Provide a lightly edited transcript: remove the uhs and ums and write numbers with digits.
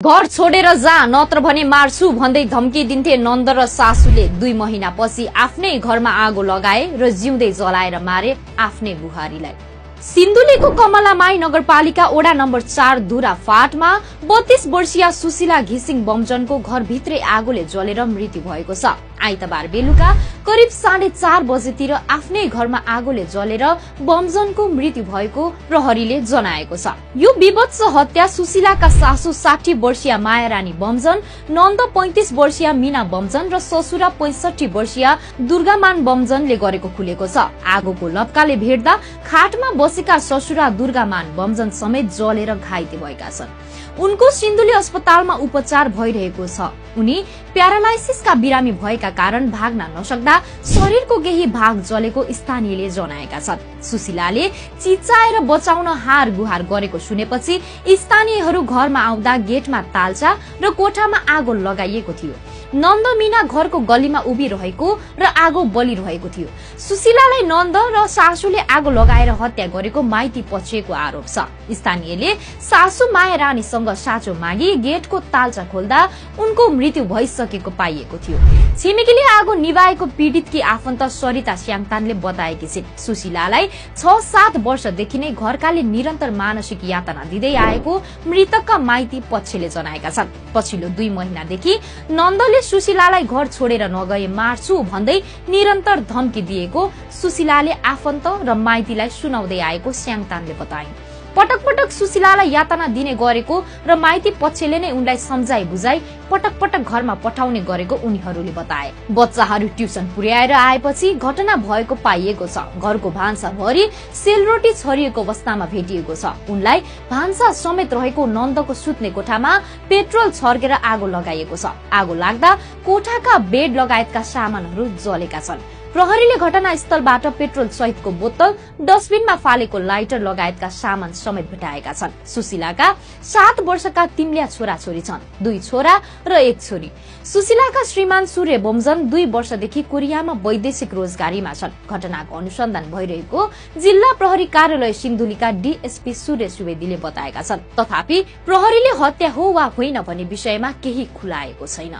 घर छोडेर जा नत्र भने मार्छु भन्दै धम्की दिन्थे नन्द र सासुले 2 महिनापछि आफ्नै घरमा आगो लगाए र जिउँदै जलाएर मारे आफ्नै बुहारीलाई। सिन्धुलीको कमलामाई नगरपालिका वडा नम्बर 4 धुरा फाटमा 32 वर्षीय सुशीला घिसिङ बमजनको घरभित्रै आगोले जलेर मृत्यु भएको छ। आइतबार बेलुका करिब 4:30 बजेतिर आफ्नै घरमा आगोले जलेर बमजनको मृत्यु भएको प्रहरीले जनाएको छ। यो विभत्स हत्या सुशीलाका सासू 60 वर्षीय मायारानी बमजन, नन्द 35 वर्षीय मीना बमजन र ससुरा 65 वर्षीय दुर्गामान बमजनले गरेको खुलेको छ। आगोको लपकाले भेट्दा खाटमा बसेका ससुरा दुर्गामान बमजन समेत जलेर घाइते भएका छन्। उनको सिन्धुली अस्पतालमा उपचार भइरहेको छ। उनी प्यारालाइसिसका बिरामी भएका कारण भाग्न नसक्दा शरीरको केही भाग जलेको स्थानीयले जनाएका छन्। सुशीलाले चिच्चाएर बचाउन हार गुहार गरेको सुनेपछि स्थानीयहरू घरमा आउँदा गेटमा ताल्चा र कोठामा आगो लगाइएको थियो। नन्द मीना घरको गल्लीमा उभिरहेको र आगो बलिरहेको थियो। सुशीलालाई नन्द र सासुले आगो लगाएर हत्या गरेको माइती पक्षको आरोप छ। स्थानीयले सासु माया रानीसँग साँचो मागी गेटको ताल्चा खोल्दा उनको मृत्यु भइसकेको पाइएको थियो। छिमेकीले आगो निभाएको पीडितकी आफन्त सरिता स्याङतानले बताएकी छिन्। सुशीलालाई 6-7 वर्षदेखि नै घरकाले निरन्तर मानसिक यातना दिँदै आएको मृतकका माइती पक्षले जनाएका छन्। पछिल्लो 2 महिनादेखि नन्दले सुशीलालाई घर छोडेर नगए मार्छु भन्दै निरन्तर धम्की दिएको सुशीलाले आफन्त र माइतीलाई सुनाउँदै आएको स्याङतानले बताइन्। पटक पटक सुशीलालाई यातना दिने गरेको र माइती पक्षले नै उनलाई सम्झाइ बुझाइ पटक पटक घरमा पठाउने गरेको उनीहरूले बताए। बच्चाहरू ट्युसन पुर्याएर आएपछि घटना भएको पाइएको छ। घरको भान्सा भरि सेलरोटी छरिएको अवस्थामा भेटिएको छ। उनलाई भान्सा समेत रहेको नन्दको सुत्ने कोठामा पेट्रोल छर्केर आगो लगाइएको छ। आगो लाग्दा कोठाका बेड लगायतका सामानहरू जलेका छन्। प्रहरीले घटनास्थलबाट पेट्रोल सहितको बोतल, डस्टबिनमा फालेको लाइटर लगायतका सामान समेत भेटाएका छन्। सुशीलाका 7 वर्षका तिम्लिया छोराछोरी छन्, 2 छोरा र 1 छोरी। सुशीलाका श्रीमान सूर्य बमजन 2 वर्षदेखि कोरियामा वैदेशिक रोजगारीमा छन्। घटनाको अनुसन्धान भइरहेको जिल्ला प्रहरी कार्यालय सिन्धुलीका डीएसपी सूर्य सुवेदीले बताएका छन्। तथापि प्रहरीले हत्या हो वा होइन भन्ने विषयमा केही खुलाएको छैन।